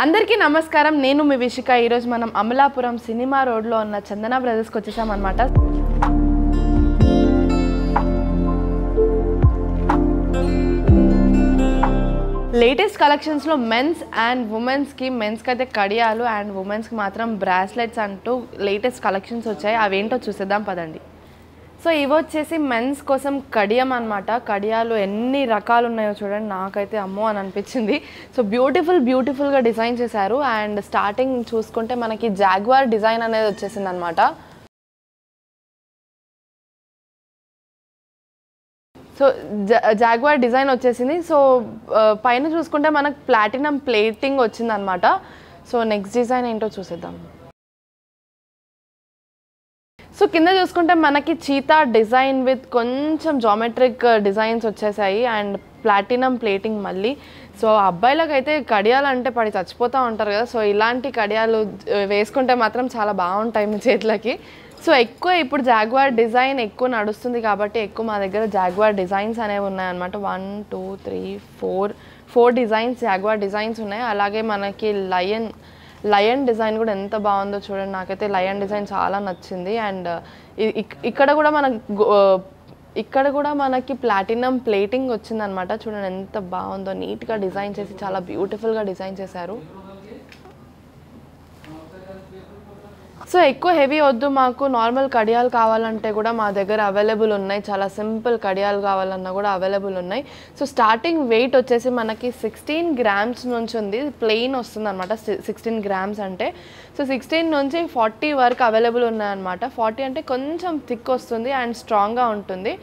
అందరికీ నమస్కారం నేను మీ విషిక ఈ రోజు మనం అమలాపురం సినిమా రోడ్ లో ఉన్న చందన బ్రదర్స్ కి వచ్చేసాం అన్నమాట లేటెస్ట్ కలెక్షన్స్ లో మెన్స్ అండ్ ఉమెన్స్ కి మెన్స్ కి అయితే కడియాలు అండ్ ఉమెన్స్ కి మాత్రం బ్రాస్లెట్స్ అంటూ లేటెస్ట్ కలెక్షన్స్ వచ్చాయి అవేంటో చూసేద్దాం పదండి సో ఇవి వచ్చేసి మెన్స్ కోసం కడియం అన్నమాట కడియాలు ఎన్ని రకాలు ఉన్నాయో చూడండి నాకైతే అమ్మో అని అనిపించింది సో బ్యూటిఫుల్గా డిజైన్ చేశారు అండ్ స్టార్టింగ్ చూసుకుంటే మనకి జాగ్వార్ డిజైన్ అనేది వచ్చేసింది అన్నమాట సో జాగ్వార్ డిజైన్ వచ్చేసింది సో పైన చూసుకుంటే మనకు ప్లాటినం ప్లేటింగ్ వచ్చింది అన్నమాట సో నెక్స్ట్ డిజైన్ ఏంటో చూసేద్దాం సో కింద చూసుకుంటే మనకి చీతా డిజైన్ విత్ కొంచెం జామెట్రిక్ డిజైన్స్ వచ్చేసాయి అండ్ ప్లాటినం ప్లేటింగ్ మళ్ళీ సో అబ్బాయిలకు అయితే కడియాలు అంటే పడి చచ్చిపోతూ ఉంటారు కదా సో ఇలాంటి కడియాలు వేసుకుంటే మాత్రం చాలా బాగుంటాయి మీ చేతులకి సో ఎక్కువ ఇప్పుడు జాగ్వార్ డిజైన్ ఎక్కువ నడుస్తుంది కాబట్టి ఎక్కువ మా దగ్గర జాగ్వార్ డిజైన్స్ అనేవి ఉన్నాయన్నమాట 1 2 3 4 డిజైన్స్ జాగ్వార్ డిజైన్స్ ఉన్నాయి అలాగే మనకి లయన్ డిజైన్ కూడా ఎంత బాగుందో చూడండి నాకైతే లయన్ డిజైన్ చాలా నచ్చింది అండ్ ఇక్కడ కూడా మనకి ప్లాటినం ప్లేటింగ్ వచ్చిందనమాట చూడండి ఎంత బాగుందో నీట్గా డిజైన్ చేసి చాలా బ్యూటిఫుల్గా డిజైన్ చేశారు సో ఎక్కువ హెవీ వద్దు మాకు నార్మల్ కడియాలు కావాలంటే కూడా మా దగ్గర అవైలబుల్ ఉన్నాయి చాలా సింపుల్ కడియాలు కావాలన్నా కూడా అవైలబుల్ ఉన్నాయి సో స్టార్టింగ్ వెయిట్ వచ్చేసి మనకి 16 గ్రామ్స్ నుంచి ఉంది ప్లెయిన్ వస్తుంది అనమాట 16 గ్రామ్స్ అంటే సో 16 నుంచి 40 వరకు అవైలబుల్ ఉన్నాయన్నమాట 40 అంటే కొంచెం థిక్ వస్తుంది అండ్ స్ట్రాంగ్గా ఉంటుంది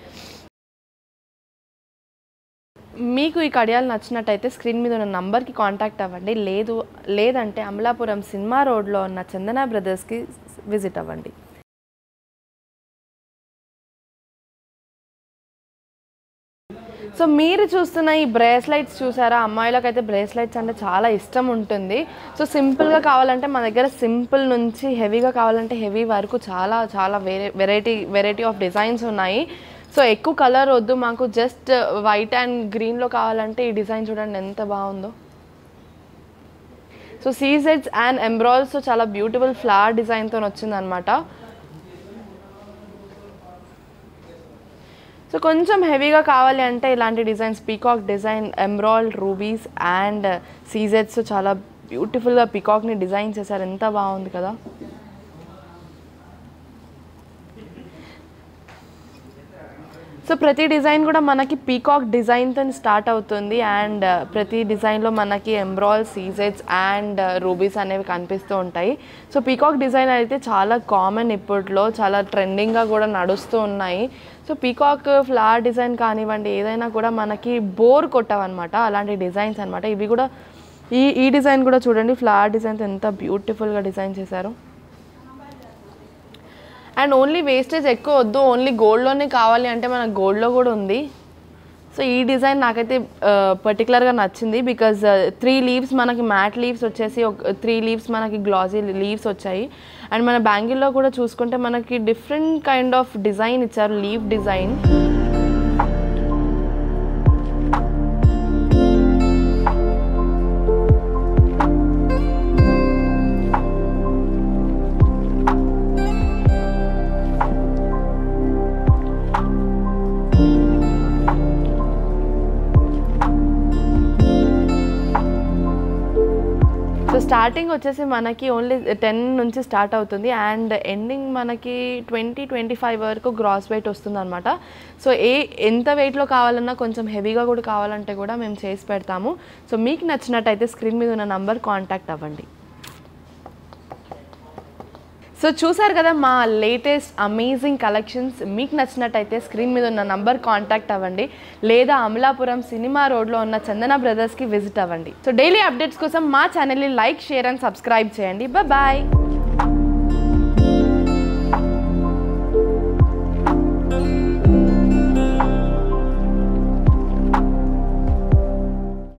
మీకు ఈ కడియాలు నచ్చినట్టయితే స్క్రీన్ మీద ఉన్న నంబర్కి కాంటాక్ట్ అవ్వండి లేదంటే అమలాపురం సినిమా రోడ్లో ఉన్న చందన బ్రదర్స్కి విజిట్ అవ్వండి సో మీరు చూస్తున్న ఈ బ్రేస్లెట్స్ చూసారా అమ్మాయిలకైతే బ్రేస్లెట్స్ అంటే చాలా ఇష్టం ఉంటుంది సో సింపుల్గా కావాలంటే మా దగ్గర సింపుల్ నుంచి హెవీగా కావాలంటే హెవీ వరకు చాలా వెరైటీ ఆఫ్ డిజైన్స్ ఉన్నాయి సో ఎక్కువ కలర్ వద్దు మాకు జస్ట్ వైట్ అండ్ గ్రీన్లో కావాలంటే ఈ డిజైన్ చూడండి ఎంత బాగుందో సో సీజెడ్స్ అండ్ ఎంబ్రాయిడ్స్ చాలా బ్యూటిఫుల్ ఫ్లవర్ డిజైన్తో వచ్చిందనమాట సో కొంచెం హెవీగా కావాలి అంటే ఇలాంటి designs peacock design embroidered rubies and సీజెడ్స్ చాలా బ్యూటిఫుల్గా పీకాక్ని డిజైన్ చేశారు ఎంత బాగుంది కదా సో ప్రతి డిజైన్ కూడా మనకి పీకాక్ డిజైన్తో స్టార్ట్ అవుతుంది అండ్ ప్రతి డిజైన్లో మనకి ఎంబ్రాయిడ్ సీజెడ్స్ అండ్ రూబీస్ అనేవి కనిపిస్తూ ఉంటాయి సో పీకాక్ డిజైన్ అయితే చాలా కామన్ ఇప్పట్లో చాలా ట్రెండింగ్గా కూడా నడుస్తూ ఉన్నాయి సో పీకాక్ ఫ్లవర్ డిజైన్ కానివ్వండి ఏదైనా కూడా మనకి బోర్ కొట్టవన్నమాట అలాంటి డిజైన్స్ అనమాట ఇవి కూడా ఈ డిజైన్ కూడా చూడండి ఫ్లవర్ డిజైన్స్ ఎంత బ్యూటిఫుల్గా డిజైన్ చేశారు అండ్ ఓన్లీ వేస్టేజ్ ఎక్కువ వద్దు ఓన్లీ గోల్డ్లోనే కావాలి అంటే మనకు గోల్డ్లో కూడా ఉంది సో ఈ డిజైన్ నాకైతే పర్టికులర్గా నచ్చింది బికాజ్ 3 లీవ్స్ మనకి మ్యాట్ లీవ్స్ వచ్చేసి 3 లీవ్స్ మనకి గ్లాసీ లీవ్స్ వచ్చాయి అండ్ మన బ్యాంగిల్లో కూడా చూసుకుంటే మనకి డిఫరెంట్ కైండ్ ఆఫ్ డిజైన్ ఇచ్చారు లీవ్ డిజైన్ స్టార్టింగ్ వచ్చేసి మనకి ఓన్లీ 10 నుంచి స్టార్ట్ అవుతుంది అండ్ ఎండింగ్ మనకి 20-25 వరకు గ్రాస్ వెయిట్ వస్తుంది అనమాట సో ఎంత వెయిట్లో కావాలన్నా కొంచెం హెవీగా కూడా కావాలంటే కూడా మేము చేసి పెడతాము సో మీకు నచ్చినట్టయితే స్క్రీన్ మీద ఉన్న నంబర్ కాంటాక్ట్ అవ్వండి సో చూసారు కదా మా లేటెస్ట్ అమేజింగ్ కలెక్షన్స్ మీకు నచ్చినట్టయితే స్క్రీన్ మీద ఉన్న నంబర్ కాంటాక్ట్ అవ్వండి లేదా అమలాపురం సినిమా రోడ్లో ఉన్న చందన బ్రదర్స్కి విజిట్ అవ్వండి సో డైలీ అప్డేట్స్ కోసం మా ఛానల్ని లైక్ షేర్ అండ్ సబ్స్క్రైబ్ చేయండి బాయ్